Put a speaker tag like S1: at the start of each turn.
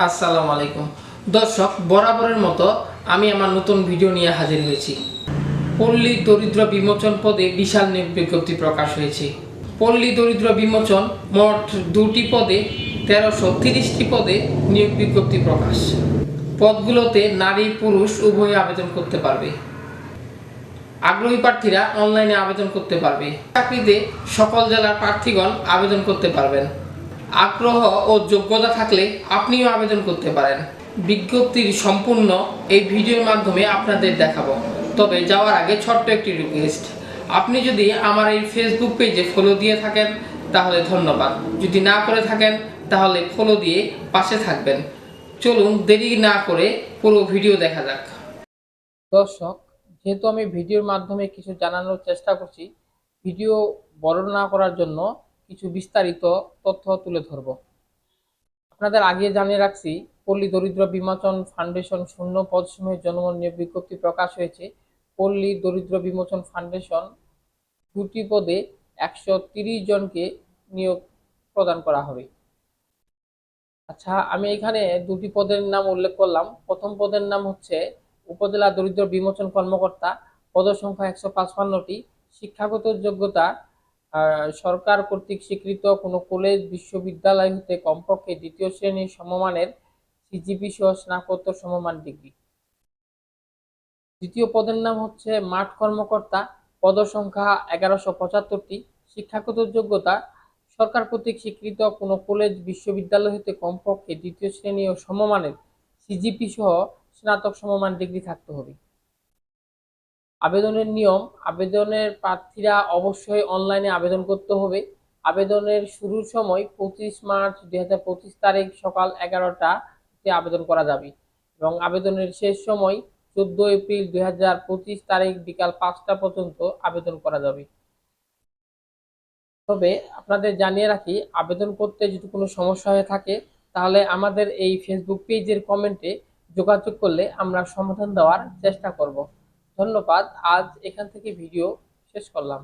S1: আসসালামু আলাইকুম দর্শক, বরাবরের মতো আমি আমার নতুন ভিডিও নিয়ে হাজির হয়েছি। পল্লী দরিদ্র বিমোচন পদে বিশাল নিয়োগ বিজ্ঞপ্তি প্রকাশ হয়েছে। পল্লী দরিদ্র বিমোচন মোট 2টি পদে 1330টি পদে নিয়োগ বিজ্ঞপ্তি প্রকাশ। পদগুলোতে নারী পুরুষ উভয়ে আবেদন করতে পারবে। আগ্রহী প্রার্থীরা অনলাইনে আবেদন করতে পারবে। চাকরিতে সকল জেলার প্রার্থীগণ আবেদন করতে পারবেন। আগ্রহ ও যোগ্যতা থাকলে আপনিও আবেদন করতে পারেন। বিজ্ঞপ্তির সম্পূর্ণ এই ভিডিওর মাধ্যমে আপনাদের দেখাবো। তবে যাওয়ার আগে ছোট্ট একটি রিকোয়েস্ট, আপনি যদি আমার এই ফেসবুক পেজে ফলো দিয়ে থাকেন তাহলে ধন্যবাদ, যদি না করে থাকেন তাহলে ফলো দিয়ে পাশে থাকবেন। চলুন দেরি না করে পুরো ভিডিও দেখা যাক। দর্শক, যেহেতু আমি ভিডিওর মাধ্যমে কিছু জানানোর চেষ্টা করছি, ভিডিও বড় না করার জন্য কিছু বিস্তারিত তথ্য তুলে ধরব। আপনাদের আগে জানিয়ে রাখছি, পল্লী দরিদ্র বিমোচন ফাউন্ডেশন শূন্য পদসমূহের জনগণ নিয়োগ বিজ্ঞপ্তি প্রকাশ হয়েছে। পল্লী দরিদ্র বিমোচন ফাউন্ডেশন 2টি পদে 130 জনকে নিয়োগ প্রদান করা হবে। আচ্ছা, আমি এখানে 2টি পদের নাম উল্লেখ করলাম। প্রথম পদের নাম হচ্ছে উপজেলা দরিদ্র বিমোচন কর্মকর্তা, পদের সংখ্যা 155টি। শিক্ষাগত যোগ্যতা সরকার কর্তৃক স্বীকৃত কোনো কলেজ বিশ্ববিদ্যালয় হতে কমপক্ষে 2য় শ্রেণীর সমমানের সিজিপি সহ স্নাতকোত্তর সমমান ডিগ্রি। দ্বিতীয় পদের নাম হচ্ছে মাঠ কর্মকর্তা, পদের সংখ্যা 1175টি। শিক্ষাগত যোগ্যতা সরকার কর্তৃক স্বীকৃত কোনো কলেজ বিশ্ববিদ্যালয় হতে কমপক্ষে 2য় শ্রেণী ও সমমানের সিজিপি সহ স্নাতক সমমান ডিগ্রি থাকতে হবে। আবেদনের নিয়ম: আবেদনের প্রার্থীরা অবশ্যই অনলাইনে আবেদন করতে হবে। আবেদনের শুরুর সময় 25 মার্চ 2025 তারিখ সকাল 11টাতে আবেদন করা যাবে এবং আবেদনের শেষ সময় 14 এপ্রিল 2025 তারিখ বিকাল 5টা পর্যন্ত আবেদন করা যাবে। তবে আপনাদের জানিয়ে রাখি, আবেদন করতে যদি কোনো সমস্যা হয়ে থাকে তাহলে আমাদের এই ফেসবুক পেজের কমেন্টে যোগাযোগ করলে আমরা সমাধান দেওয়ার চেষ্টা করব। ধন্যবাদ। আজ এখান থেকে ভিডিও শেষ করলাম।